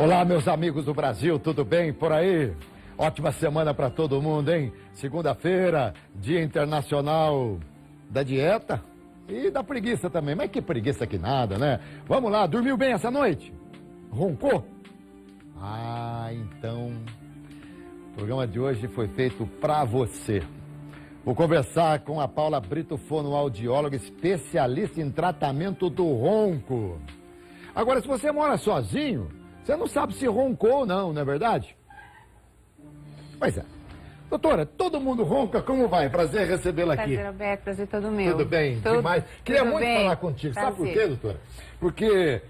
Olá, meus amigos do Brasil, tudo bem por aí? Ótima semana para todo mundo, hein? Segunda-feira, Dia Internacional da Dieta e da preguiça também. Mas que preguiça que nada, né? Vamos lá, dormiu bem essa noite? Roncou? Ah, então... O programa de hoje foi feito para você. Vou conversar com a Paula Brito, fonoaudióloga, especialista em tratamento do ronco. Agora, se você mora sozinho, você não sabe se roncou ou não, não é verdade? Pois é. Doutora, todo mundo ronca, como vai? Prazer recebê-la aqui. Prazer, Alberto, prazer todo meu. Tudo bem? Tudo, Demais. Queria tudo muito bem. falar contigo. Prazer. Sabe por quê, doutora? Porque,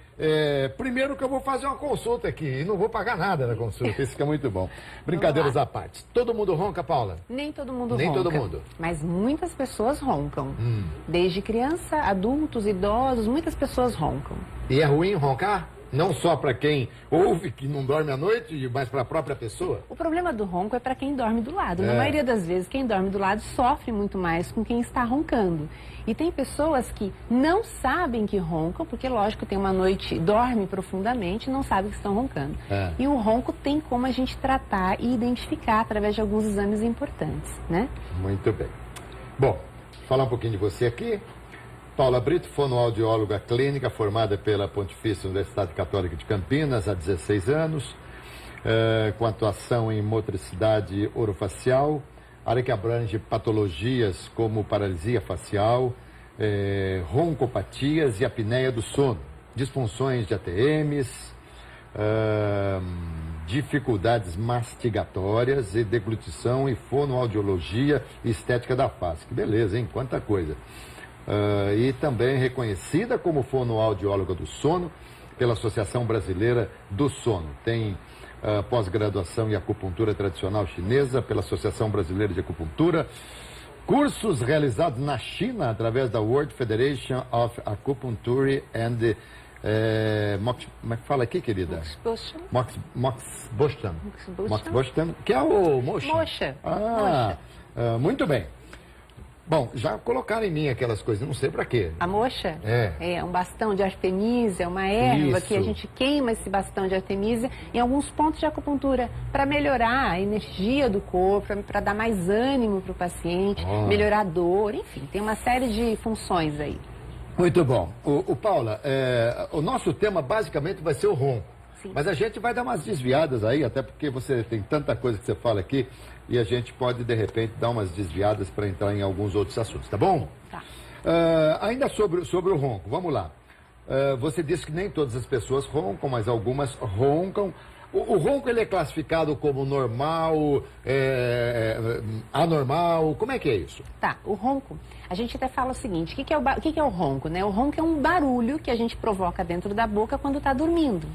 primeiro que eu vou fazer uma consulta aqui e não vou pagar nada na consulta. Isso que é muito bom. Brincadeiras à parte. Todo mundo ronca, Paula? Nem todo mundo Nem ronca. todo mundo. Mas muitas pessoas roncam. Desde criança, adultos, idosos, muitas pessoas roncam. E é ruim roncar? Não só para quem ouve, que não dorme à noite, mas para a própria pessoa? O problema do ronco é para quem dorme do lado. Na maioria das vezes, quem dorme do lado sofre muito mais com quem está roncando. E tem pessoas que não sabem que roncam, porque, lógico, tem uma noite, dorme profundamente e não sabe que estão roncando. E o ronco tem como a gente tratar e identificar através de alguns exames importantes, né? Muito bem. Bom, falar um pouquinho de você aqui. Paula Brito, fonoaudióloga clínica, formada pela Pontifícia Universidade Católica de Campinas há 16 anos, com atuação em motricidade orofacial, área que abrange patologias como paralisia facial, roncopatias e apneia do sono, disfunções de ATMs, dificuldades mastigatórias e deglutição e fonoaudiologia e estética da face. Que beleza, hein? Quanta coisa. E também reconhecida como fonoaudióloga do sono pela Associação Brasileira do Sono. Tem pós-graduação em acupuntura tradicional chinesa pela Associação Brasileira de Acupuntura. Cursos realizados na China através da World Federation of Acupuncture and... como é que fala aqui, querida? Mox Boston, que é o Mocha. Mocha. Muito bem. Bom, já colocaram em mim aquelas coisas, não sei pra quê. A moxa? É um bastão de artemisia, uma erva que a gente queima esse bastão de artemisia em alguns pontos de acupuntura para melhorar a energia do corpo, para dar mais ânimo para o paciente, melhorar a dor, enfim, tem uma série de funções aí. Muito bom. Paula, o nosso tema basicamente vai ser o ronco. Sim. Mas a gente vai dar umas desviadas aí, até porque você tem tanta coisa que você fala aqui, e a gente pode, de repente, dar umas desviadas para entrar em alguns outros assuntos, tá bom? Tá. Ainda sobre o ronco, vamos lá. Você disse que nem todas as pessoas roncam, mas algumas roncam. O ronco, ele é classificado como normal, anormal, como é que é isso? Tá, o ronco, a gente até fala o seguinte, o que é o ronco, né? O ronco é um barulho que a gente provoca dentro da boca quando está dormindo.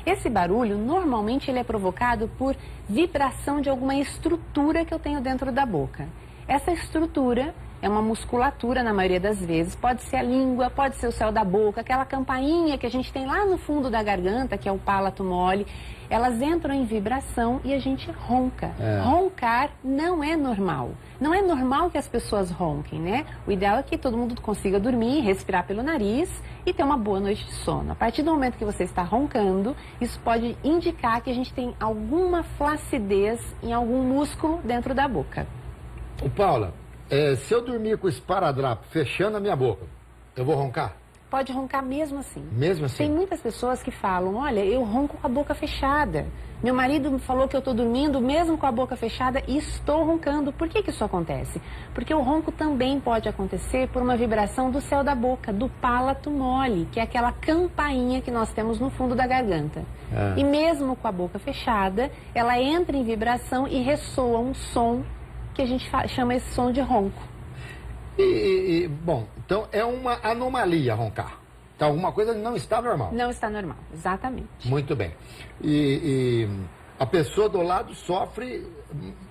Esse barulho, normalmente, ele é provocado por vibração de alguma estrutura que eu tenho dentro da boca. Essa estrutura é uma musculatura, na maioria das vezes. Pode ser a língua, pode ser o céu da boca, aquela campainha que a gente tem lá no fundo da garganta, que é o palato mole. Elas entram em vibração e a gente ronca. Roncar não é normal. Não é normal que as pessoas ronquem, né? O ideal é que todo mundo consiga dormir, respirar pelo nariz e ter uma boa noite de sono. A partir do momento que você está roncando, isso pode indicar que a gente tem alguma flacidez em algum músculo dentro da boca. Paula, se eu dormir com o esparadrapo fechando a minha boca, eu vou roncar? Pode roncar mesmo assim. Mesmo assim? Tem muitas pessoas que falam, olha, eu ronco com a boca fechada. Meu marido me falou que eu estou dormindo mesmo com a boca fechada e estou roncando. Por que isso acontece? Porque o ronco também pode acontecer por uma vibração do céu da boca, do palato mole, que é aquela campainha que nós temos no fundo da garganta. E mesmo com a boca fechada, ela entra em vibração e ressoa um som que a gente chama esse som de ronco. Bom, então é uma anomalia roncar. Então alguma coisa não está normal. Não está normal, exatamente. Muito bem. E a pessoa do lado sofre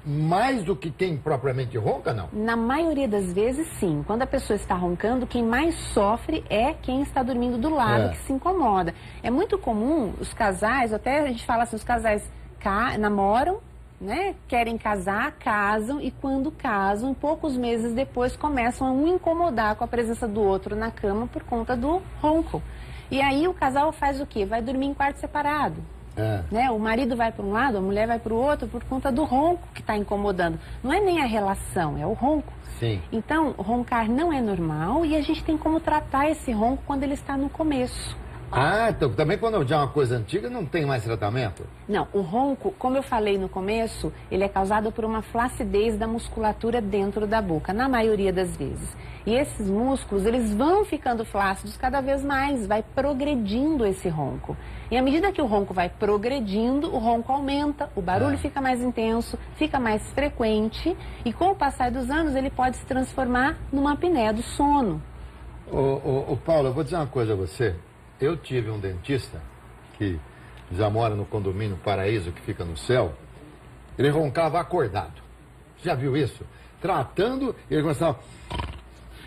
mais do que quem propriamente ronca, não? Na maioria das vezes, sim. Quando a pessoa está roncando, quem mais sofre é quem está dormindo do lado, que se incomoda. É muito comum os casais, até a gente fala assim, os casais namoram, né, querem casar, casam e quando casam, poucos meses depois começam a um incomodar com a presença do outro na cama por conta do ronco. E aí o casal faz o quê? Vai dormir em quarto separado. Né? O marido vai para um lado, a mulher vai para o outro por conta do ronco que está incomodando. Não é nem a relação, é o ronco. Sim. Então, roncar não é normal e a gente tem como tratar esse ronco quando ele está no começo. Ah, então também quando já é uma coisa antiga não tem mais tratamento? Não, o ronco, como eu falei no começo, ele é causado por uma flacidez da musculatura dentro da boca, na maioria das vezes. E esses músculos, eles vão ficando flácidos cada vez mais, vai progredindo esse ronco. E à medida que o ronco vai progredindo, o ronco aumenta, o barulho fica mais intenso, fica mais frequente e com o passar dos anos ele pode se transformar numa apneia do sono. Ô Paulo, eu vou dizer uma coisa a você. Eu tive um dentista que já mora no condomínio Paraíso, que fica no céu. Ele roncava acordado. Já viu isso? Tratando, ele começava...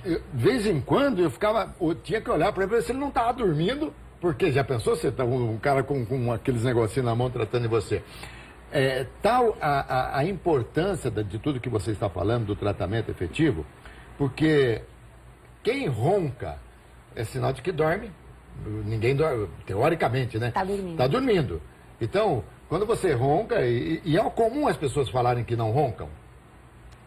De vez em quando eu tinha que olhar para ele se ele não estava dormindo, porque já pensou você tá um cara com aqueles negocinhos na mão tratando de você. Tal a importância de tudo que você está falando, do tratamento efetivo, porque quem ronca é sinal de que dorme. Ninguém dorme, teoricamente, né? Tá dormindo. Tá dormindo. Então, quando você ronca, e é comum as pessoas falarem que não roncam.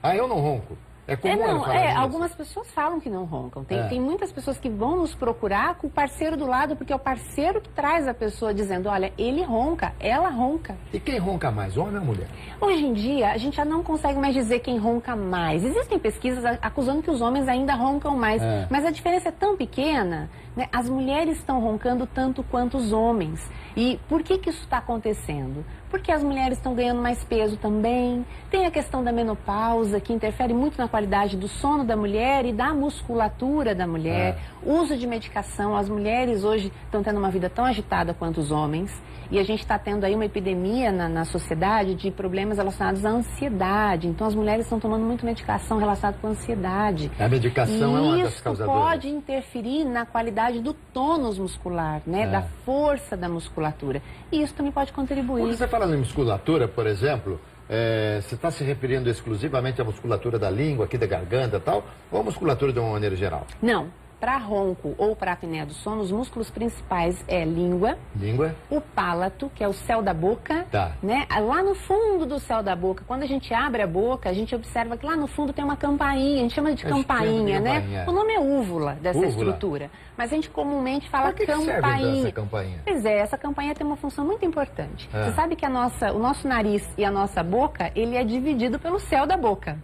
Ah, eu não ronco. É comum elas falarem isso. Algumas pessoas falam que não roncam. Tem muitas pessoas que vão nos procurar com o parceiro do lado, porque é o parceiro que traz a pessoa dizendo, olha, ele ronca, ela ronca. E quem ronca mais, homem ou mulher? Hoje em dia, a gente já não consegue mais dizer quem ronca mais. Existem pesquisas acusando que os homens ainda roncam mais, mas a diferença é tão pequena, né? As mulheres estão roncando tanto quanto os homens. E por que isso está acontecendo? Porque as mulheres estão ganhando mais peso também, tem a questão da menopausa, que interfere muito na qualidade do sono da mulher e da musculatura da mulher, uso de medicação. As mulheres hoje estão tendo uma vida tão agitada quanto os homens, e a gente está tendo aí uma epidemia na sociedade de problemas relacionados à ansiedade. Então as mulheres estão tomando muito medicação relacionada com a ansiedade. A medicação é uma das Isso causadoras. pode interferir na qualidade do tônus muscular, né? Da força da musculatura. E isso também pode contribuir. Quando você fala em musculatura, por exemplo, você está se referindo exclusivamente à musculatura da língua, aqui da garganta e tal, ou à musculatura de uma maneira geral? Não. Para ronco ou para apneia do sono, os músculos principais é língua, o palato, que é o céu da boca, né? Lá no fundo do céu da boca, quando a gente abre a boca, a gente observa que lá no fundo tem uma campainha, a gente chama de campainha, né? O nome é úvula dessa estrutura, mas a gente comumente fala campainha. Serve essa campainha? Pois é, essa campainha tem uma função muito importante. Você sabe que o nosso nariz e a nossa boca, ele é dividido pelo céu da boca.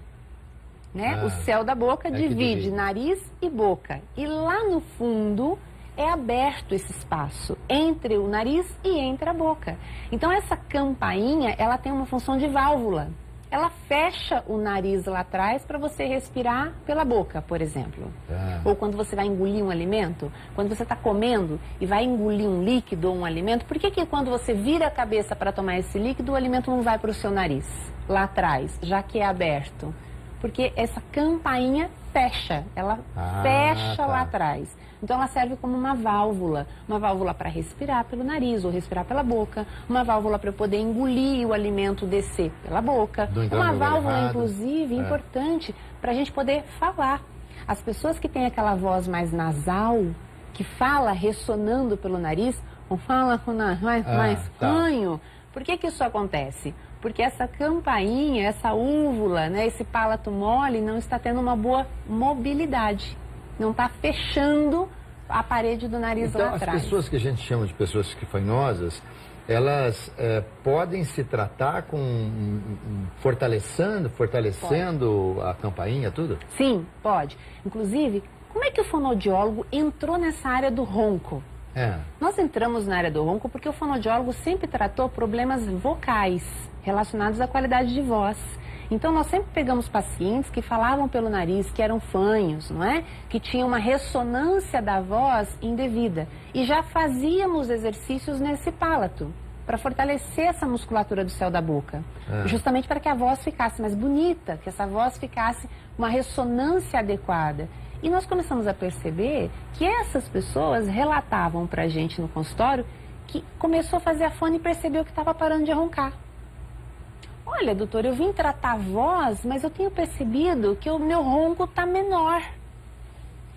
Né? O céu da boca divide nariz e boca. E lá no fundo é aberto esse espaço entre o nariz e entre a boca. Então essa campainha, ela tem uma função de válvula. Ela fecha o nariz lá atrás para você respirar pela boca, por exemplo. Ou quando você vai engolir um alimento, quando você está comendo e vai engolir um líquido ou um alimento, por que quando você vira a cabeça para tomar esse líquido, o alimento não vai para o seu nariz, lá atrás, já que é aberto? Porque essa campainha fecha, ela fecha lá atrás. Então ela serve como uma válvula para respirar pelo nariz ou respirar pela boca, uma válvula para poder engolir o alimento descer pela boca, uma válvula inclusive importante para a gente poder falar. As pessoas que têm aquela voz mais nasal, que fala ressonando pelo nariz, ou fala com o nariz mais fanho, por que isso acontece? Porque essa campainha, essa úvula, né, esse palato mole não está tendo uma boa mobilidade. Não está fechando a parede do nariz lá atrás. Então, as pessoas que a gente chama de pessoas esquifanhosas, elas podem se tratar com fortalecendo a campainha, tudo? Sim, pode. Inclusive, como é que o fonoaudiólogo entrou nessa área do ronco? Nós entramos na área do ronco porque o fonoaudiólogo sempre tratou problemas vocais relacionados à qualidade de voz. Então nós sempre pegamos pacientes que falavam pelo nariz, que eram fanhos, não é? Que tinham uma ressonância da voz indevida. E já fazíamos exercícios nesse palato, para fortalecer essa musculatura do céu da boca. Justamente para que a voz ficasse mais bonita, que essa voz ficasse uma ressonância adequada. E nós começamos a perceber que essas pessoas relatavam para a gente no consultório que começou a fazer a fone e percebeu que estava parando de roncar. Olha, doutor, eu vim tratar a voz, mas eu tenho percebido que o meu ronco está menor.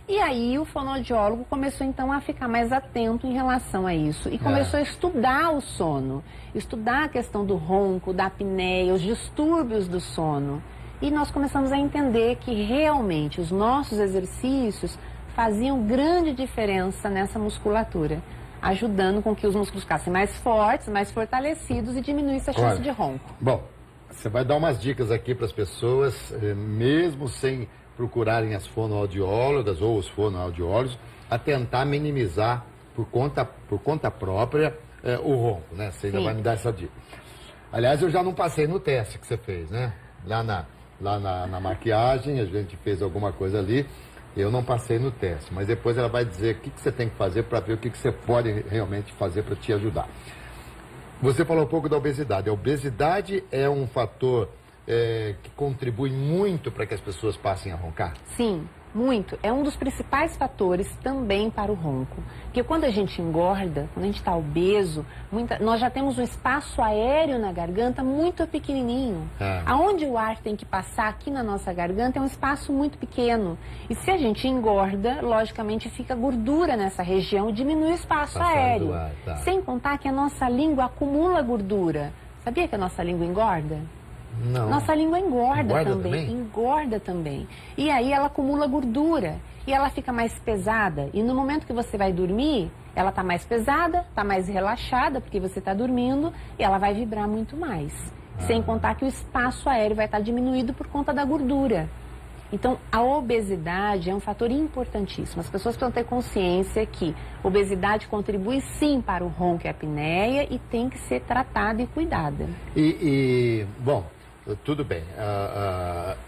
E aí o fonoaudiólogo começou então a ficar mais atento em relação a isso e começou a estudar o sono, estudar a questão do ronco, da apneia, os distúrbios do sono. E nós começamos a entender que realmente os nossos exercícios faziam grande diferença nessa musculatura, ajudando com que os músculos ficassem mais fortes, mais fortalecidos e diminuísse a chance de ronco. Bom, você vai dar umas dicas aqui para as pessoas, mesmo sem procurarem as fonoaudiólogas ou os fonoaudiólogos, a tentar minimizar por conta própria o ronco, né? Você ainda vai me dar essa dica. Aliás, eu já não passei no teste que você fez, né? Lá na maquiagem, a gente fez alguma coisa ali, eu não passei no teste, mas depois ela vai dizer o que você tem que fazer para ver o que você pode realmente fazer para te ajudar. Você falou um pouco da obesidade. A obesidade é um fator que contribui muito para que as pessoas passem a roncar? Sim, muito. É um dos principais fatores também para o ronco. Porque quando a gente engorda, quando a gente está obeso, nós já temos um espaço aéreo na garganta muito pequenininho. Aonde o ar tem que passar aqui na nossa garganta é um espaço muito pequeno. E se a gente engorda, logicamente fica gordura nessa região e diminui o espaço aéreo. Sem contar que a nossa língua acumula gordura. Sabia que a nossa língua engorda? Não. Nossa língua engorda também. E aí ela acumula gordura e ela fica mais pesada. E no momento que você vai dormir, ela está mais pesada, está mais relaxada, porque você está dormindo, e ela vai vibrar muito mais. Sem contar que o espaço aéreo vai estar diminuído por conta da gordura. Então, a obesidade é um fator importantíssimo. As pessoas precisam ter consciência que obesidade contribui sim para o ronco e a apneia e tem que ser tratada e cuidada. Bom, tudo bem.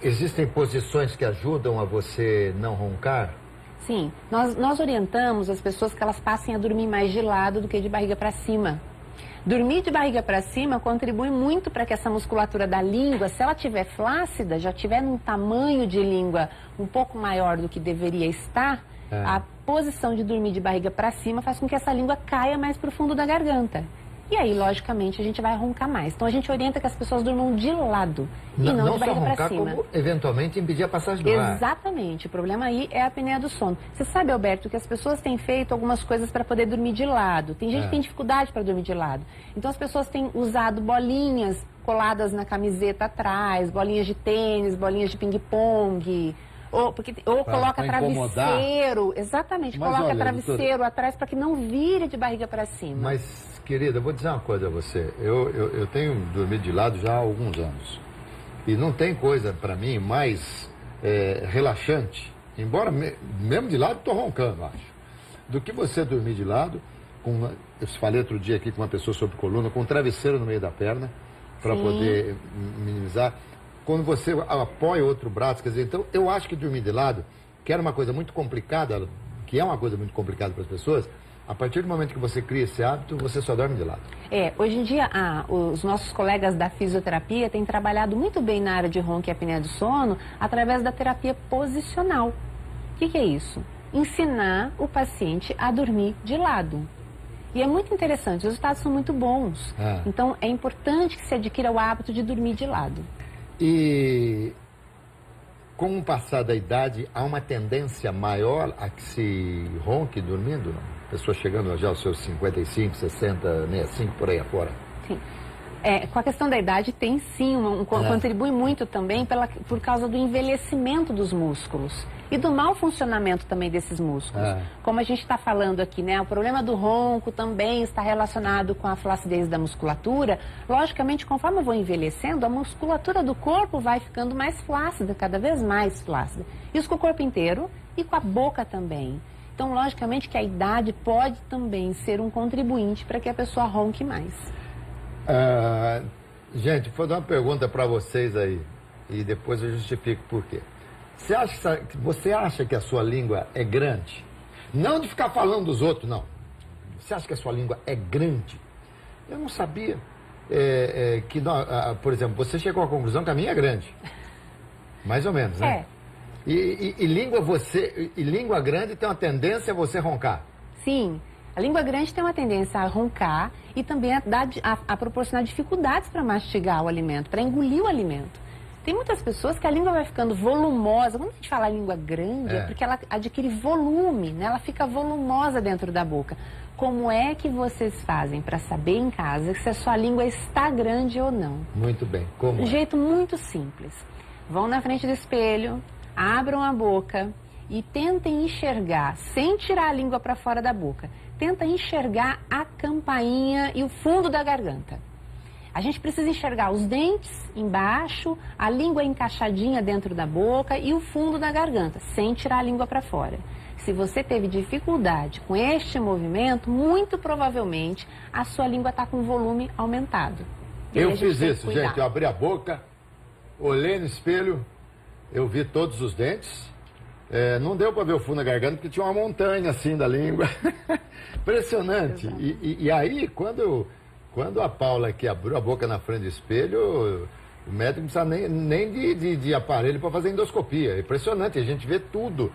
Existem posições que ajudam a você não roncar? Sim, nós orientamos as pessoas que elas passem a dormir mais de lado do que de barriga para cima. Dormir de barriga para cima contribui muito para que essa musculatura da língua, se ela estiver flácida, já tiver num tamanho de língua um pouco maior do que deveria estar, a posição de dormir de barriga para cima faz com que essa língua caia mais para o fundo da garganta. E aí, logicamente, a gente vai roncar mais. Então, a gente orienta que as pessoas durmam de lado e não de barriga para cima. Como, eventualmente, impedir a passagem do ar. Exatamente. O problema aí é a apneia do sono. Você sabe, Alberto, que as pessoas têm feito algumas coisas para poder dormir de lado. Tem gente que tem dificuldade para dormir de lado. Então, as pessoas têm usado bolinhas coladas na camiseta atrás, bolinhas de tênis, bolinhas de ping-pong... Ou coloca travesseiro, exatamente, mas coloca travesseiro atrás para que não vire de barriga para cima. Mas, querida, eu vou dizer uma coisa a você. Eu tenho dormido de lado já há alguns anos. E não tem coisa para mim mais relaxante, embora mesmo de lado estou roncando, acho, do que você dormir de lado, eu falei outro dia aqui com uma pessoa sobre coluna, com um travesseiro no meio da perna, para poder minimizar. Quando você apoia outro braço, quer dizer, então eu acho que dormir de lado, que era uma coisa muito complicada, que é uma coisa muito complicada para as pessoas, a partir do momento que você cria esse hábito, você só dorme de lado. Hoje em dia, os nossos colegas da fisioterapia têm trabalhado muito bem na área de ronco e apneia do sono através da terapia posicional. O que é isso? Ensinar o paciente a dormir de lado. E é muito interessante, os resultados são muito bons. Então, é importante que se adquira o hábito de dormir de lado. E com o passar da idade, há uma tendência maior a que se ronque dormindo? Não? Pessoa chegando já aos seus 55, 60, 65, por aí afora. Sim. Com a questão da idade, tem sim, contribui muito também por causa do envelhecimento dos músculos e do mau funcionamento também desses músculos. Como a gente está falando aqui, né? O problema do ronco também está relacionado com a flacidez da musculatura. Logicamente, conforme eu vou envelhecendo, a musculatura do corpo vai ficando mais flácida, cada vez mais flácida. Isso com o corpo inteiro e com a boca também. Então, logicamente que a idade pode também ser um contribuinte para que a pessoa ronque mais. Gente, vou dar uma pergunta para vocês aí e depois eu justifico por quê. Você acha que a sua língua é grande? Não de ficar falando dos outros, não. Você acha que a sua língua é grande? Eu não sabia que, por exemplo, você chegou à conclusão que a minha é grande. Mais ou menos, né? E língua grande tem uma tendência a você roncar. Sim. A língua grande tem uma tendência a roncar e também a proporcionar dificuldades para mastigar o alimento, para engolir o alimento. Tem muitas pessoas que a língua vai ficando volumosa. Quando a gente fala língua grande, é porque ela adquire volume, né? Ela fica volumosa dentro da boca. Como é que vocês fazem para saber em casa se a sua língua está grande ou não? Muito bem. Como? Um jeito muito simples. Vão na frente do espelho, abram a boca e tentem enxergar, sem tirar a língua para fora da boca. Tenta enxergar a campainha e o fundo da garganta. A gente precisa enxergar os dentes embaixo, a língua encaixadinha dentro da boca e o fundo da garganta, sem tirar a língua para fora. Se você teve dificuldade com este movimento, muito provavelmente a sua língua está com volume aumentado. Eu fiz isso, gente. Eu abri a boca, olhei no espelho, eu vi todos os dentes. Não deu para ver o fundo da garganta porque tinha uma montanha assim da língua. Impressionante. E aí, quando a Paula aqui abriu a boca na frente do espelho, o médico não precisa nem de aparelho para fazer endoscopia. É impressionante, a gente vê tudo.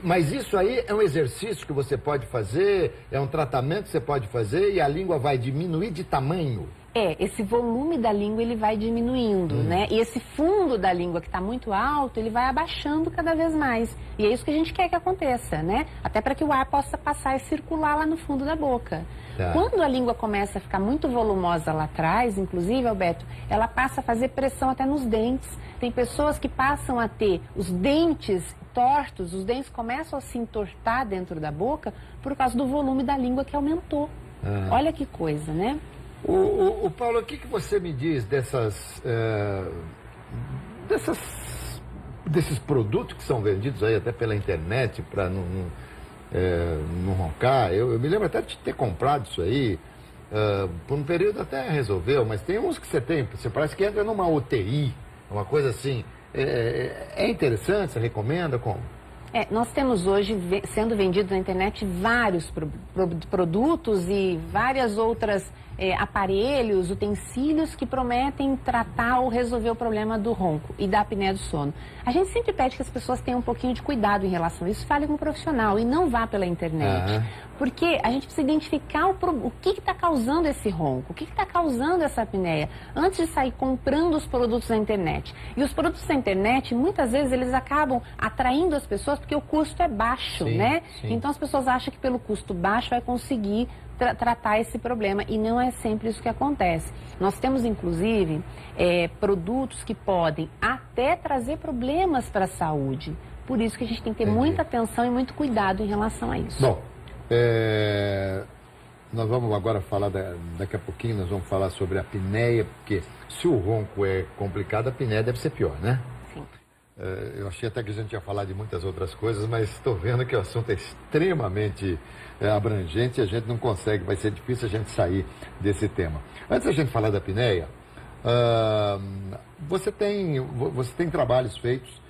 Mas isso aí é um exercício que você pode fazer, é um tratamento que você pode fazer e a língua vai diminuir de tamanho. Esse volume da língua ele vai diminuindo, né? E esse fundo da língua que está muito alto, ele vai abaixando cada vez mais. E é isso que a gente quer que aconteça, né? Até para que o ar possa passar e circular lá no fundo da boca. Tá. Quando a língua começa a ficar muito volumosa lá atrás, inclusive, Alberto, ela passa a fazer pressão até nos dentes. Tem pessoas que passam a ter os dentes tortos, os dentes começam a se entortar dentro da boca por causa do volume da língua que aumentou. Olha que coisa, né? O Paulo, o que você me diz desses produtos que são vendidos aí até pela internet para não roncar? Eu me lembro até de ter comprado isso aí, por um período até resolveu, mas tem uns que você parece que entra numa UTI, uma coisa assim. É interessante, você recomenda como? Nós temos hoje sendo vendidos na internet vários produtos e várias outras aparelhos, utensílios que prometem tratar ou resolver o problema do ronco e da apneia do sono. A gente sempre pede que as pessoas tenham um pouquinho de cuidado em relação a isso, fale com um profissional e não vá pela internet. Porque a gente precisa identificar o que está causando esse ronco, o que está causando essa apneia, antes de sair comprando os produtos na internet. E os produtos na internet, muitas vezes, eles acabam atraindo as pessoas porque o custo é baixo, né? Sim. Então as pessoas acham que pelo custo baixo vai conseguir tratar esse problema e não é sempre isso que acontece. Nós temos, inclusive, produtos que podem até trazer problemas para a saúde. Por isso que a gente tem que ter muita atenção e muito cuidado em relação a isso. Bom, nós vamos agora falar, daqui a pouquinho nós vamos falar sobre a apneia, porque se o ronco é complicado, a apneia deve ser pior, né? Sim. Eu achei até que a gente ia falar de muitas outras coisas, mas estou vendo que o assunto é extremamente abrangente e a gente não consegue, vai ser difícil a gente sair desse tema. Antes da gente falar da apneia, você tem trabalhos feitos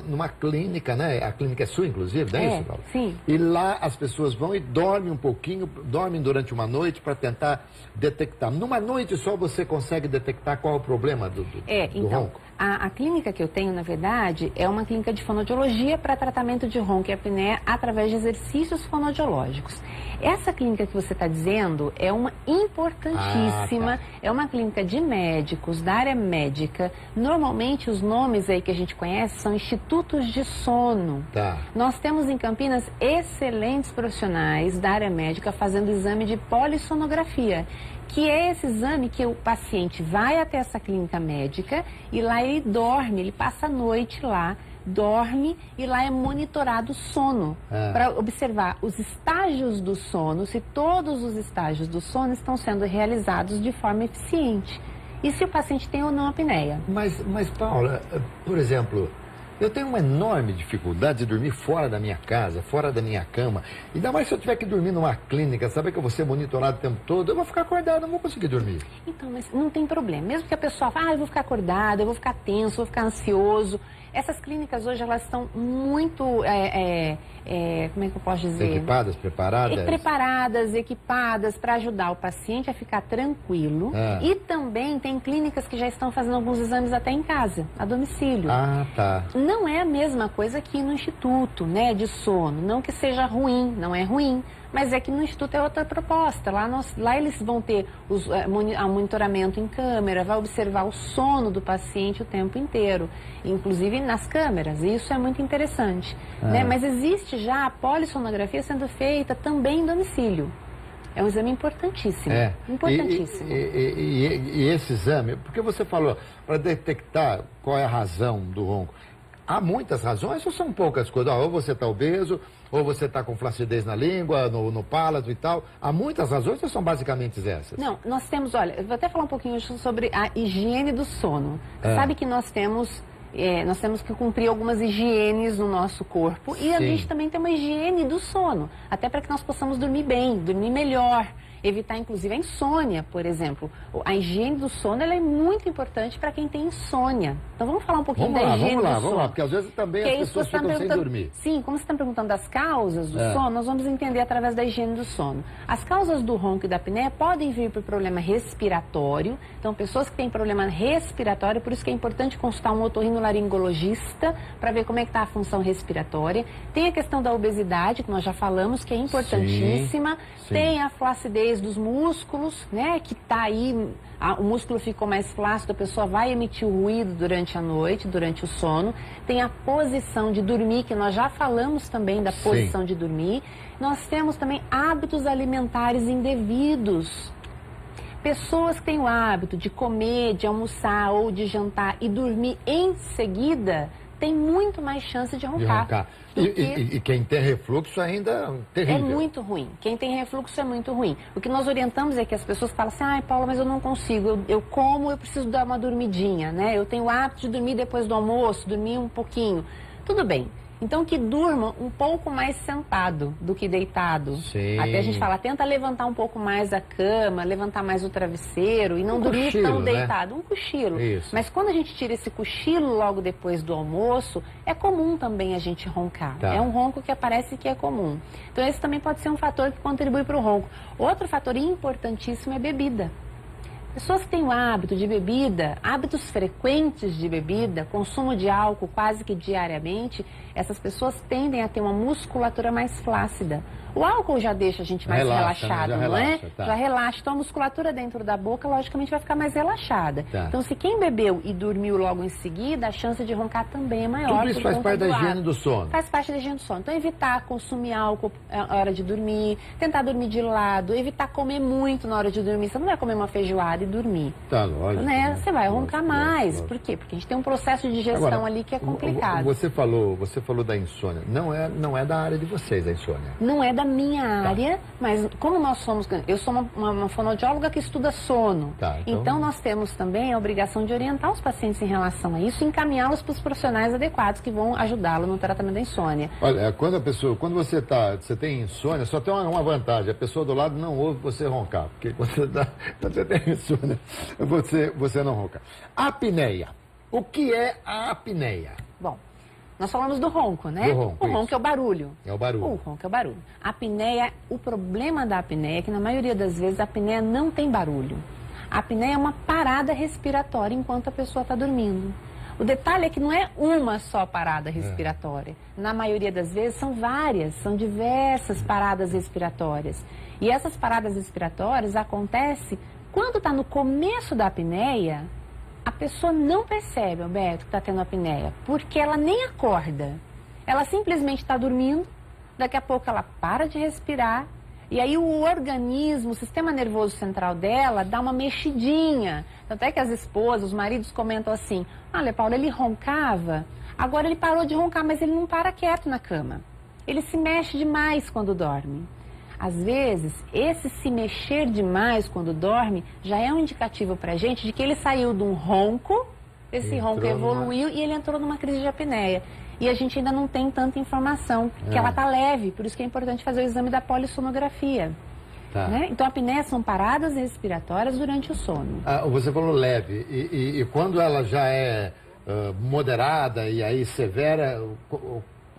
numa clínica, né? A clínica é sua, inclusive, não é isso, Paulo? Sim. E lá as pessoas vão e dormem um pouquinho, dormem durante uma noite para tentar detectar. Numa noite só você consegue detectar qual é o problema do ronco? A clínica que eu tenho, na verdade, é uma clínica de fonoaudiologia para tratamento de ronco e apneia através de exercícios fonoaudiológicos. Essa clínica que você está dizendo é uma importantíssima, é uma clínica de médicos, da área médica. Normalmente os nomes aí que a gente conhece são institutos de sono. Nós temos em Campinas excelentes profissionais da área médica fazendo exame de polissonografia, que é esse exame que o paciente vai até essa clínica médica e lá ele dorme, ele passa a noite lá, dorme e lá é monitorado o sono para observar os estágios do sono, se todos os estágios do sono estão sendo realizados de forma eficiente e se o paciente tem ou não apneia. Mas Paula, por exemplo, eu tenho uma enorme dificuldade de dormir fora da minha casa, fora da minha cama. Ainda mais se eu tiver que dormir numa clínica, saber que eu vou ser monitorado o tempo todo, eu vou ficar acordado, não vou conseguir dormir. Então, mas não tem problema. Mesmo que a pessoa fale, eu vou ficar acordado, eu vou ficar tenso, eu vou ficar ansioso. Essas clínicas hoje, elas estão muito, como é que eu posso dizer? Equipadas, preparadas? Preparadas, equipadas para ajudar o paciente a ficar tranquilo. E também tem clínicas que já estão fazendo alguns exames até em casa, a domicílio. Não é a mesma coisa que ir no instituto, né, de sono. Não que seja ruim, não é ruim. Mas é que no Instituto é outra proposta. Lá eles vão ter o monitoramento em câmera, vai observar o sono do paciente o tempo inteiro, inclusive nas câmeras, e isso é muito interessante. Né? Mas existe já a polissonografia sendo feita também em domicílio. É um exame importantíssimo. Importantíssimo. E esse exame, porque você falou, para detectar qual é a razão do ronco, há muitas razões ou são poucas coisas? Ou você está obeso, ou você está com flacidez na língua, no palato e tal. Há muitas razões ou são basicamente essas? Não, nós temos, olha, eu vou até falar um pouquinho sobre a higiene do sono. Sabe que nós temos que cumprir algumas higienes no nosso corpo e a gente também tem uma higiene do sono, até para que nós possamos dormir bem, dormir melhor, evitar inclusive a insônia, por exemplo. A higiene do sono ela é muito importante para quem tem insônia. Então vamos falar um pouquinho da higiene do sono. Vamos lá, porque às vezes também as pessoas ficam sem dormir. Sim, como você está perguntando das causas do sono, nós vamos entender através da higiene do sono. As causas do ronco e da apneia podem vir por problema respiratório. Então, pessoas que têm problema respiratório, por isso que é importante consultar um otorrinolaringologista para ver como é que está a função respiratória. Tem a questão da obesidade, que nós já falamos, que é importantíssima. Tem a flacidez dos músculos, né, que está aí, o músculo ficou mais flácido, a pessoa vai emitir o ruído durante a noite, durante o sono. Tem a posição de dormir, que nós já falamos também da posição de dormir. Nós temos também hábitos alimentares indevidos. Pessoas que têm o hábito de comer, de almoçar ou de jantar e dormir em seguida, tem muito mais chance de roncar. E quem tem refluxo ainda é terrível. É muito ruim. Quem tem refluxo é muito ruim. O que nós orientamos é que as pessoas falam assim, ai, Paula, mas eu não consigo, eu como, eu preciso dar uma dormidinha, né? Eu tenho o hábito de dormir depois do almoço, dormir um pouquinho. Tudo bem. Então, que durma um pouco mais sentado do que deitado. Até a gente fala, tenta levantar um pouco mais a cama, levantar mais o travesseiro e não dormir tão deitado. Um cochilo. Mas quando a gente tira esse cochilo logo depois do almoço, é comum também a gente roncar. É um ronco que aparece que é comum. Então, esse também pode ser um fator que contribui para o ronco. Outro fator importantíssimo é bebida. Pessoas que têm o hábito de bebida, hábitos frequentes de bebida, consumo de álcool quase que diariamente, essas pessoas tendem a ter uma musculatura mais flácida. O álcool já deixa a gente mais relaxado, não é? Já relaxa. Então a musculatura dentro da boca, logicamente, vai ficar mais relaxada. Então, se quem bebeu e dormiu logo em seguida, a chance de roncar também é maior. Tudo isso faz parte da higiene do sono. Faz parte da higiene do sono. Então, evitar consumir álcool na hora de dormir, tentar dormir de lado, evitar comer muito na hora de dormir. Você não vai comer uma feijoada e dormir. Tá, lógico. Né? Você vai roncar mais. Por quê? Porque a gente tem um processo de digestão ali que é complicado. Você falou da insônia. Não é da área de vocês, a insônia. Não é da minha área, mas como nós somos... Eu sou uma fonoaudióloga que estuda sono. Então, nós temos também a obrigação de orientar os pacientes em relação a isso e encaminhá-los para os profissionais adequados que vão ajudá-lo no tratamento da insônia. Olha, quando você tem insônia, só tem uma vantagem. A pessoa do lado não ouve você roncar. Porque quando você tem insônia, você não ronca. Apneia. O que é a apneia? Bom, nós falamos do ronco, né? O ronco é o barulho. É o barulho. O ronco é o barulho. A apneia, o problema da apneia é que na maioria das vezes a apneia não tem barulho. A apneia é uma parada respiratória enquanto a pessoa está dormindo. O detalhe é que não é uma só parada respiratória. Na maioria das vezes são várias, são diversas paradas respiratórias. E essas paradas respiratórias acontecem quando está no começo da apneia. A pessoa não percebe, Alberto, que está tendo apneia, porque ela nem acorda. Ela simplesmente está dormindo, daqui a pouco ela para de respirar, e aí o organismo, o sistema nervoso central dela, dá uma mexidinha. Tanto é que as esposas, os maridos comentam assim, olha, Paula, ele roncava, agora ele parou de roncar, mas ele não para quieto na cama. Ele se mexe demais quando dorme. Às vezes, esse se mexer demais quando dorme já é um indicativo para a gente de que ele saiu de um ronco, esse ronco evoluiu e ele entrou numa crise de apneia. E a gente ainda não tem tanta informação, que ela está leve, por isso que é importante fazer o exame da polissonografia. Né? Então, a apneia são paradas respiratórias durante o sono. Você falou leve, e quando ela já é moderada e aí severa...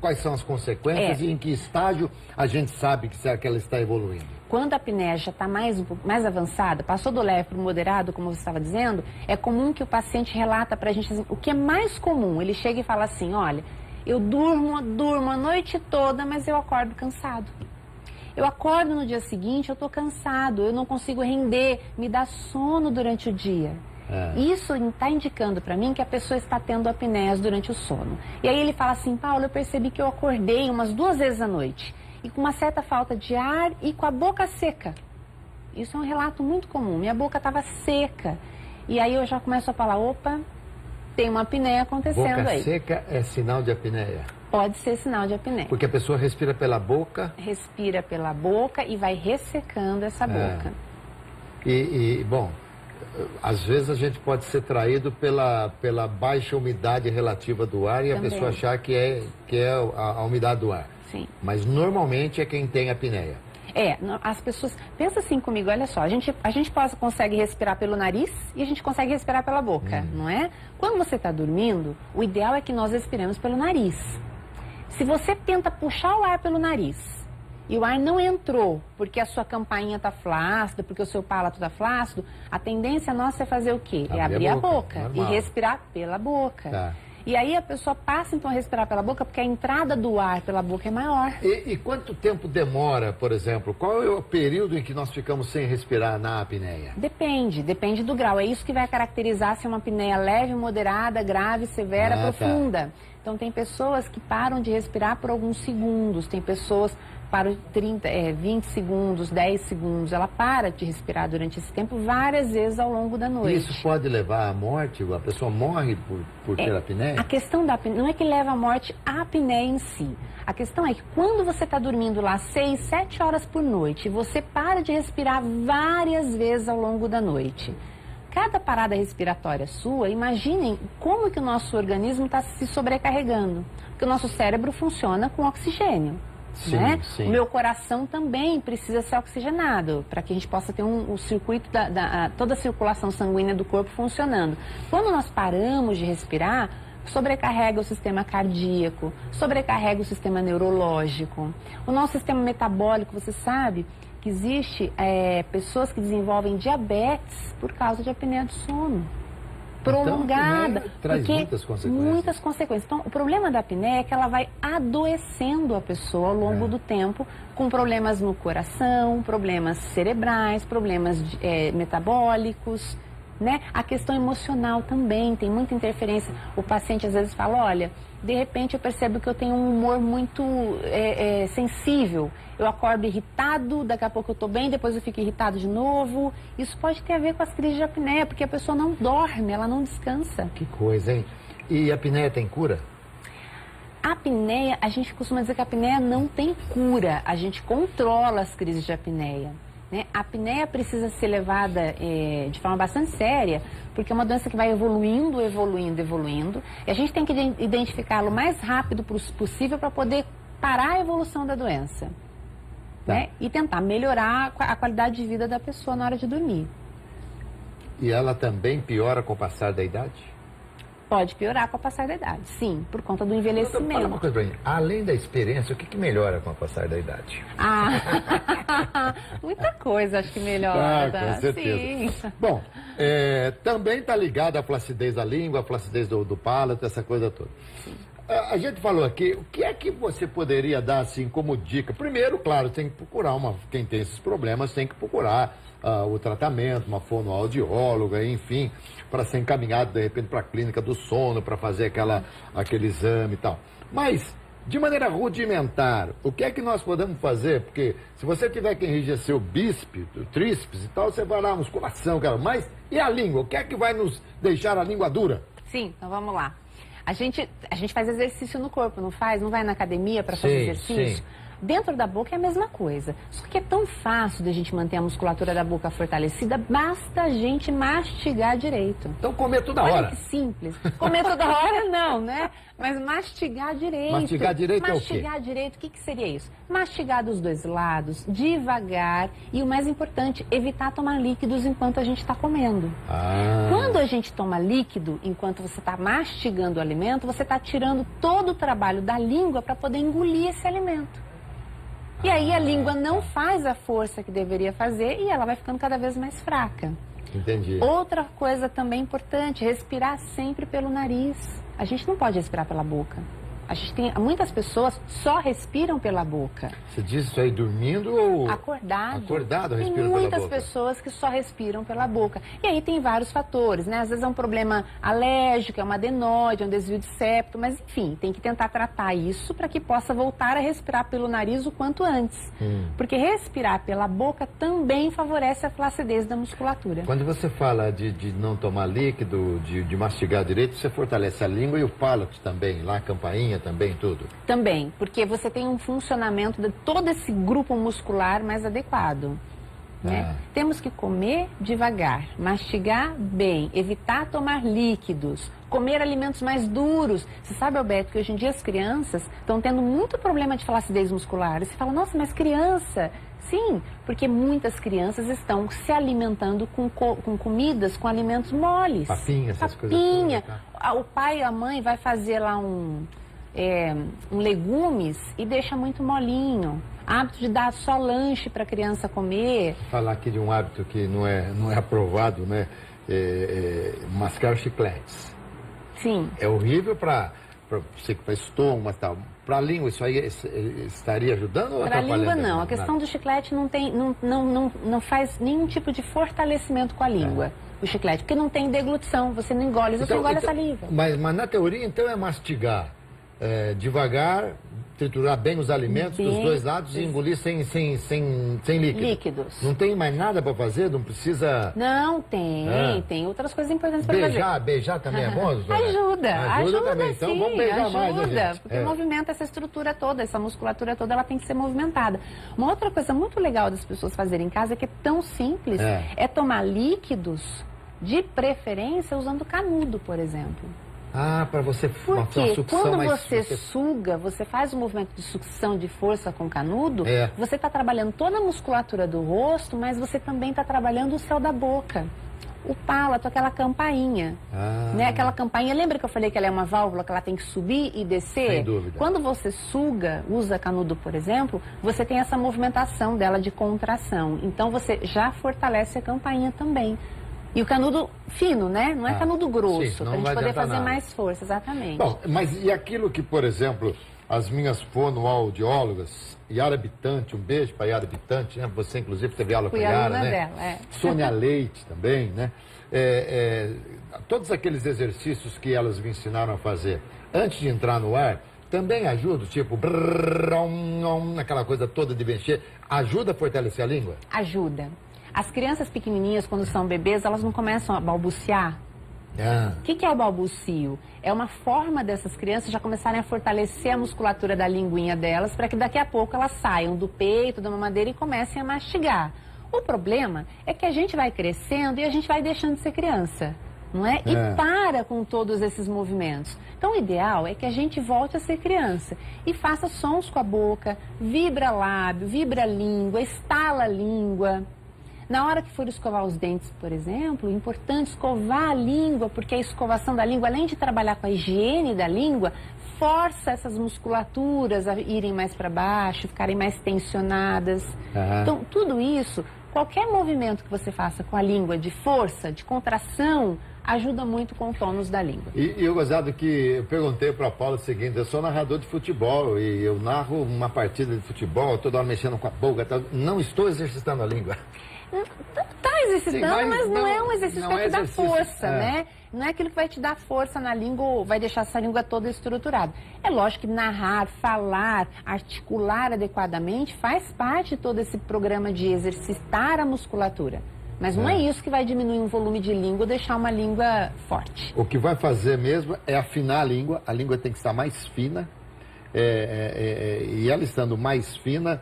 Quais são as consequências e em que estágio a gente sabe que ela está evoluindo? Quando a apneia já está mais avançada, passou do leve para o moderado, como você estava dizendo, é comum que o paciente relata para a gente assim, o que é mais comum. Ele chega e fala assim, olha, eu durmo a noite toda, mas eu acordo cansado. Eu acordo no dia seguinte, eu estou cansado, eu não consigo render, me dá sono durante o dia. Isso está indicando para mim que a pessoa está tendo apneias durante o sono. E aí ele fala assim, Paulo, eu percebi que eu acordei umas 2 vezes à noite, e com uma certa falta de ar e com a boca seca. Isso é um relato muito comum, minha boca estava seca. E aí eu já começo a falar, opa, tem uma apneia acontecendo boca aí. Boca seca é sinal de apneia? Pode ser sinal de apneia. Porque a pessoa respira pela boca? Respira pela boca e vai ressecando essa boca. Bom, às vezes a gente pode ser traído pela baixa umidade relativa do ar e também. A pessoa achar que é a umidade do ar. Sim. Mas normalmente é quem tem apneia. As pessoas... Pensa assim comigo, olha só, a gente consegue respirar pelo nariz e a gente consegue respirar pela boca, não é? Quando você está dormindo, o ideal é que nós respiremos pelo nariz. Se você tenta puxar o ar pelo nariz e o ar não entrou porque a sua campainha está flácida, porque o seu palato está flácido, a tendência nossa é fazer o quê? É abrir a boca e respirar pela boca. Tá. E aí a pessoa passa então a respirar pela boca porque a entrada do ar pela boca é maior. E quanto tempo demora, por exemplo? Qual é o período em que nós ficamos sem respirar na apneia? Depende do grau. É isso que vai caracterizar se é uma apneia leve, moderada, grave, severa, profunda. Tá. Então tem pessoas que param de respirar por alguns segundos, tem pessoas que param 20 segundos, 10 segundos. Ela para de respirar durante esse tempo várias vezes ao longo da noite. E isso pode levar à morte? A pessoa morre por ter apneia? A questão da apneia não é que leva à morte a apneia em si. A questão é que quando você está dormindo lá 6, 7 horas por noite, você para de respirar várias vezes ao longo da noite. Cada parada respiratória sua, imaginem como que o nosso organismo está se sobrecarregando. Porque o nosso cérebro funciona com oxigênio. Sim, né? sim. O meu coração também precisa ser oxigenado para que a gente possa ter o circuito, toda a circulação sanguínea do corpo funcionando. Quando nós paramos de respirar, sobrecarrega o sistema cardíaco, sobrecarrega o sistema neurológico. O nosso sistema metabólico, você sabe que existe pessoas que desenvolvem diabetes por causa de apneia do sono. Prolongada. Então, traz muitas consequências. Muitas consequências. Então, o problema da apneia é que ela vai adoecendo a pessoa ao longo do tempo, com problemas no coração, problemas cerebrais, problemas metabólicos, né? A questão emocional também tem muita interferência. O paciente às vezes fala, olha, de repente eu percebo que eu tenho um humor muito sensível. Eu acordo irritado, daqui a pouco eu estou bem, depois eu fico irritado de novo. Isso pode ter a ver com as crises de apneia, porque a pessoa não dorme, ela não descansa. Que coisa, hein? E a apneia tem cura? A apneia, a gente costuma dizer que a apneia não tem cura, a gente controla as crises de apneia. Né? A apneia precisa ser levada de forma bastante séria, porque é uma doença que vai evoluindo, e a gente tem que identificá-lo o mais rápido possível para poder parar a evolução da doença. Tá. Né? E tentar melhorar a qualidade de vida da pessoa na hora de dormir. E ela também piora com o passar da idade? Pode piorar com o passar da idade, sim, por conta do envelhecimento. Fala uma coisa pra mim, além da experiência, o que melhora com o passar da idade? Muita coisa acho que melhora. Com certeza. Sim. Bom, também está ligada à flacidez da língua, à flacidez do palato, essa coisa toda. Sim. A gente falou aqui, o que é que você poderia dar assim como dica? Primeiro, claro, tem que procurar quem tem esses problemas tem que procurar o tratamento, uma fonoaudióloga, enfim, para ser encaminhado de repente para a clínica do sono, para fazer aquele exame e tal. Mas, de maneira rudimentar, o que é que nós podemos fazer? Porque se você tiver que enrijecer o bíceps, o tríceps e tal, você vai lá, musculação, cara. Mas e a língua? O que é que vai nos deixar a língua dura? Sim, então vamos lá. A gente faz exercício no corpo, não faz? Não vai na academia para fazer exercício? Sim. Dentro da boca é a mesma coisa. Só que é tão fácil de a gente manter a musculatura da boca fortalecida, basta a gente mastigar direito. Então comer toda hora. Olha que simples. Comer toda hora não, né? Mas mastigar direito. Mastigar direito é o quê? Mastigar direito, o que seria isso? Mastigar dos dois lados, devagar e o mais importante, evitar tomar líquidos enquanto a gente está comendo. Quando a gente toma líquido enquanto você está mastigando o alimento, você está tirando todo o trabalho da língua para poder engolir esse alimento. E aí a língua não faz a força que deveria fazer e ela vai ficando cada vez mais fraca. Entendi. Outra coisa também importante, respirar sempre pelo nariz. A gente não pode respirar pela boca. A gente tem muitas pessoas só respiram pela boca. Você diz isso aí dormindo ou... Acordado. Acordado, respira tem pela muitas boca. pessoas que só respiram pela boca. E aí tem vários fatores, né? Às vezes é um problema alérgico, é uma adenoide, é um desvio de septo, mas enfim, tem que tentar tratar isso para que possa voltar a respirar pelo nariz o quanto antes. Porque respirar pela boca também favorece a flacidez da musculatura. Quando você fala de não tomar líquido, de mastigar direito, você fortalece a língua e o palato também, lá a campainha também, tudo. Também, porque você tem um funcionamento de todo esse grupo muscular mais adequado. Né? Temos que comer devagar, mastigar bem, evitar tomar líquidos, comer alimentos mais duros. Você sabe, Alberto, que hoje em dia as crianças estão tendo muito problema de flacidez muscular. E você fala, nossa, mas criança... Sim, porque muitas crianças estão se alimentando com comidas, com alimentos moles. Papinha, essas coisas. Papinha. O pai e a mãe vai fazer lá um legumes e deixa muito molinho. Hábito de dar só lanche para a criança comer. Falar aqui de um hábito que não é aprovado, né? Mascar chicletes. Sim. É horrível para estômago, mas tal. Para a língua, isso aí estaria ajudando ou atrapalhando? Para a língua, não. A questão do chiclete não faz nenhum tipo de fortalecimento com a língua, o chiclete, porque não tem deglutição, você não engole, você engole a saliva. Mas na teoria, então, é mastigar devagar, triturar bem os alimentos dos dois lados e engolir sem líquidos. Não tem mais nada para fazer? Não precisa... Não, tem outras coisas importantes para fazer. Beijar também é bom, doutora? Ajuda também. Sim, então vamos beijar mais, né, gente? Porque movimenta essa estrutura toda, essa musculatura toda, ela tem que ser movimentada. Uma outra coisa muito legal das pessoas fazerem em casa, que é tão simples, é tomar líquidos, de preferência usando canudo, por exemplo. Para você Porque quando você suga, você faz um movimento de sucção de força com canudo, você está trabalhando toda a musculatura do rosto, mas você também está trabalhando o céu da boca. O palato, aquela campainha. Né? Aquela campainha, lembra que eu falei que ela é uma válvula, que ela tem que subir e descer? Sem dúvida. Quando você suga, usa canudo, por exemplo, você tem essa movimentação dela de contração. Então você já fortalece a campainha também. E o canudo fino, né? Não é canudo grosso, para a gente poder fazer mais força, exatamente. Bom, mas e aquilo que, por exemplo, as minhas fonoaudiólogas, Yara Bitante, um beijo para Yara Bitante, né? Você, inclusive, teve aula com a Yara, né? Dela, Sônia Leite também, né? Todos aqueles exercícios que elas me ensinaram a fazer antes de entrar no ar, também ajuda, tipo, aquela coisa toda de mexer, ajuda a fortalecer a língua? Ajuda. As crianças pequenininhas, quando são bebês, elas não começam a balbuciar. O que é o balbucio? É uma forma dessas crianças já começarem a fortalecer a musculatura da linguinha delas, para que daqui a pouco elas saiam do peito, da mamadeira e comecem a mastigar. O problema é que a gente vai crescendo e a gente vai deixando de ser criança, não é? E para com todos esses movimentos. Então, o ideal é que a gente volte a ser criança e faça sons com a boca, vibra lábio, vibra língua, estala a língua. Na hora que for escovar os dentes, por exemplo, é importante escovar a língua, porque a escovação da língua, além de trabalhar com a higiene da língua, força essas musculaturas a irem mais para baixo, ficarem mais tensionadas. Então, tudo isso, qualquer movimento que você faça com a língua de força, de contração, ajuda muito com o tônus da língua. E eu gozado que eu perguntei para a Paula o seguinte, eu sou narrador de futebol e eu narro uma partida de futebol, toda hora mexendo com a boca, não estou exercitando a língua. Está exercitando, mas não é um exercício que vai te dar força, né? Não é aquilo que vai te dar força na língua ou vai deixar essa língua toda estruturada. É lógico que narrar, falar, articular adequadamente faz parte de todo esse programa de exercitar a musculatura. Mas não é isso que vai diminuir um volume de língua ou deixar uma língua forte. O que vai fazer mesmo é afinar a língua tem que estar mais fina, e ela estando mais fina,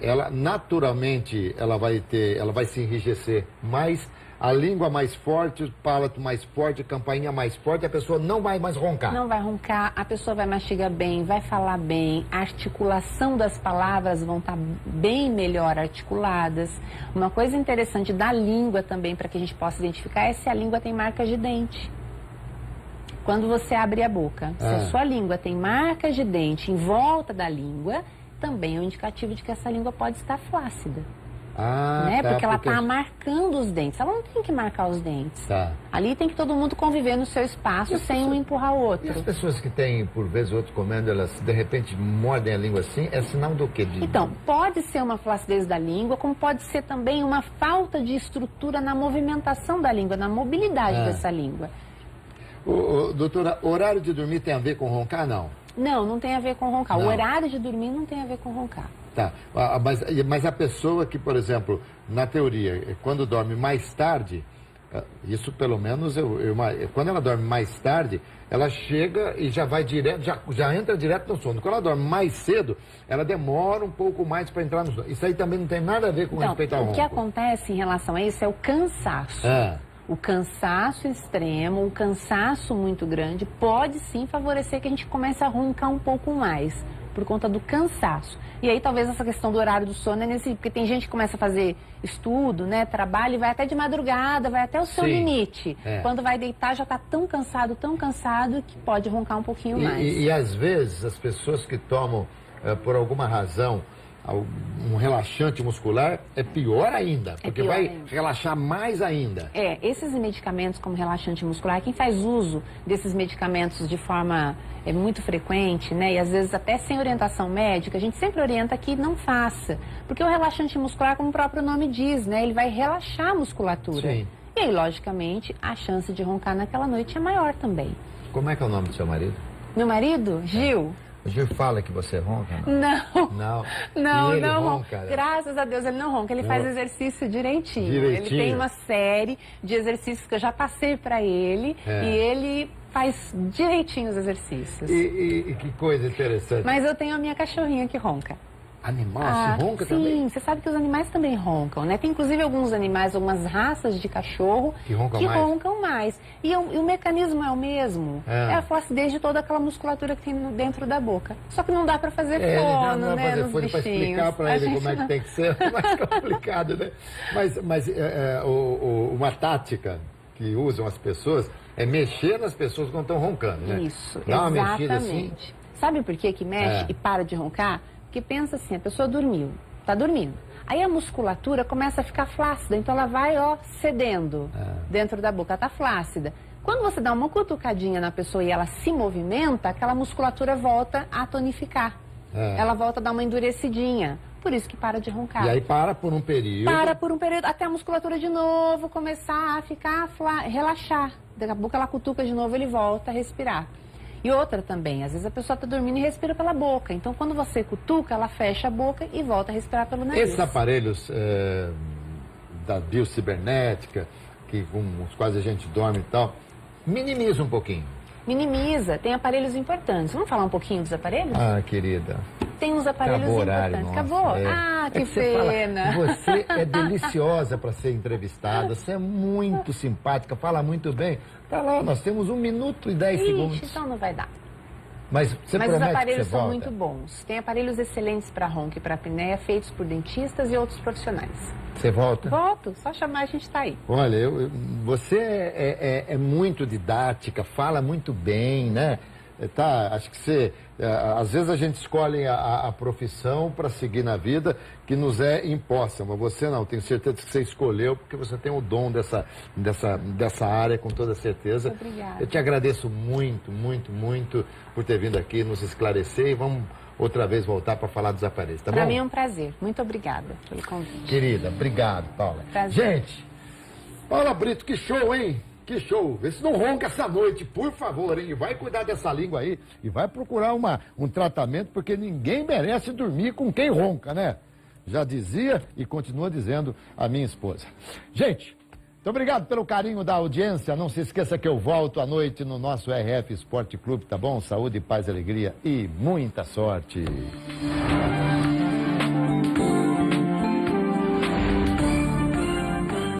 ela naturalmente ela vai se enrijecer mais, a língua mais forte, o palato mais forte, a campainha mais forte, a pessoa não vai mais roncar. Não vai roncar, a pessoa vai mastigar bem, vai falar bem, a articulação das palavras vão estar bem melhor articuladas. Uma coisa interessante da língua também, para que a gente possa identificar, é se a língua tem marcas de dente. Quando você abre a boca, se a sua língua tem marcas de dente em volta da língua, também é um indicativo de que essa língua pode estar flácida. Ah, né? tá, Porque ela está marcando os dentes. Ela não tem que marcar os dentes. Tá. Ali tem que todo mundo conviver no seu espaço sem um empurrar o outro. E as pessoas que têm, por vezes, outro comendo, elas de repente mordem a língua assim, é sinal do quê? Então, pode ser uma flacidez da língua, como pode ser também uma falta de estrutura na movimentação da língua, na mobilidade dessa língua. Doutora, horário de dormir tem a ver com roncar, não? Não, não tem a ver com roncar. Não. O horário de dormir não tem a ver com roncar. Tá, mas a pessoa que, por exemplo, na teoria, quando dorme mais tarde, isso pelo menos, quando ela dorme mais tarde, ela chega e já vai direto, já entra direto no sono. Quando ela dorme mais cedo, ela demora um pouco mais para entrar no sono. Isso aí também não tem nada a ver com respeito ao ronco. O que acontece em relação a isso é o cansaço. O cansaço extremo, o cansaço muito grande, pode sim favorecer que a gente comece a roncar um pouco mais, por conta do cansaço. E aí talvez essa questão do horário do sono é porque tem gente que começa a fazer estudo, né, trabalho e vai até de madrugada, vai até o seu limite. Quando vai deitar já está tão cansado que pode roncar um pouquinho mais. E às vezes as pessoas que tomam, por alguma razão, um relaxante muscular é pior ainda, porque vai relaxar mais ainda. Esses medicamentos como relaxante muscular, quem faz uso desses medicamentos de forma muito frequente, né, e às vezes até sem orientação médica, a gente sempre orienta que não faça, porque o relaxante muscular, como o próprio nome diz, né, ele vai relaxar a musculatura. Sim. E aí, logicamente, a chance de roncar naquela noite é maior também. Como é que é o nome do seu marido? Meu marido? Gil. O Gil fala que você ronca, não? Não, E ele não ronca? Graças a Deus ele não ronca, ele faz exercício direitinho. Ele tem uma série de exercícios que eu já passei para ele e ele faz direitinho os exercícios. E que coisa interessante. Mas eu tenho a minha cachorrinha que ronca. Animal se ronca sim, também? Sim, você sabe que os animais também roncam, né? Tem inclusive alguns animais, algumas raças de cachorro que roncam mais. E o mecanismo é o mesmo. É a flacidez de toda aquela musculatura que tem dentro da boca. Só que não dá para fazer fono, né? Nos bichinhos. Para explicar para ele como é que tem que ser, é mais complicado, né? Mas uma tática que usam as pessoas é mexer nas pessoas quando estão roncando, né? Isso, dá uma exatamente. mexida assim. Sabe por que mexe e para de roncar? Porque pensa assim, a pessoa dormiu, tá dormindo. Aí a musculatura começa a ficar flácida, então ela vai, cedendo dentro da boca, tá flácida. Quando você dá uma cutucadinha na pessoa e ela se movimenta, aquela musculatura volta a tonificar. Ela volta a dar uma endurecidinha. Por isso que para de roncar. E aí para por um período. Para por um período, até a musculatura de novo começar a ficar, relaxar. Daqui a pouco ela cutuca de novo, ele volta a respirar. E outra também, às vezes a pessoa está dormindo e respira pela boca. Então, quando você cutuca, ela fecha a boca e volta a respirar pelo nariz. Esses aparelhos da biocibernética, com os quais a gente dorme e tal, minimiza um pouquinho. Minimiza, tem aparelhos importantes. Vamos falar um pouquinho dos aparelhos? Ah, querida. Tem uns aparelhos importantes. Acabou? Que pena. Você é deliciosa para ser entrevistada, você é muito simpática, fala muito bem. Tá lá, nós temos 1 minuto e 10 segundos. Então não vai dar. Mas você Mas promete os aparelhos que você são volta? muito bons. Tem aparelhos excelentes para ronco e para apneia, feitos por dentistas e outros profissionais. Você volta? Volto, só chamar, a gente está aí. Olha, você é muito didática, fala muito bem, né? Acho que você... às vezes a gente escolhe a profissão para seguir na vida que nos é imposta, mas você não, tenho certeza que você escolheu porque você tem o dom dessa área, com toda certeza. Obrigada. Eu te agradeço muito, muito, muito por ter vindo aqui nos esclarecer e vamos outra vez voltar para falar dos aparelhos, tá bom? Para mim é um prazer. Muito obrigada pelo convite. Querida, obrigado, Paula. Prazer. Gente, Paula Brito, que show, hein? Que show! Vê se não ronca essa noite, por favor, hein? E vai cuidar dessa língua aí e vai procurar um tratamento, porque ninguém merece dormir com quem ronca, né? Já dizia e continua dizendo a minha esposa. Gente, muito obrigado pelo carinho da audiência. Não se esqueça que eu volto à noite no nosso RF Esporte Clube, tá bom? Saúde, paz, alegria e muita sorte.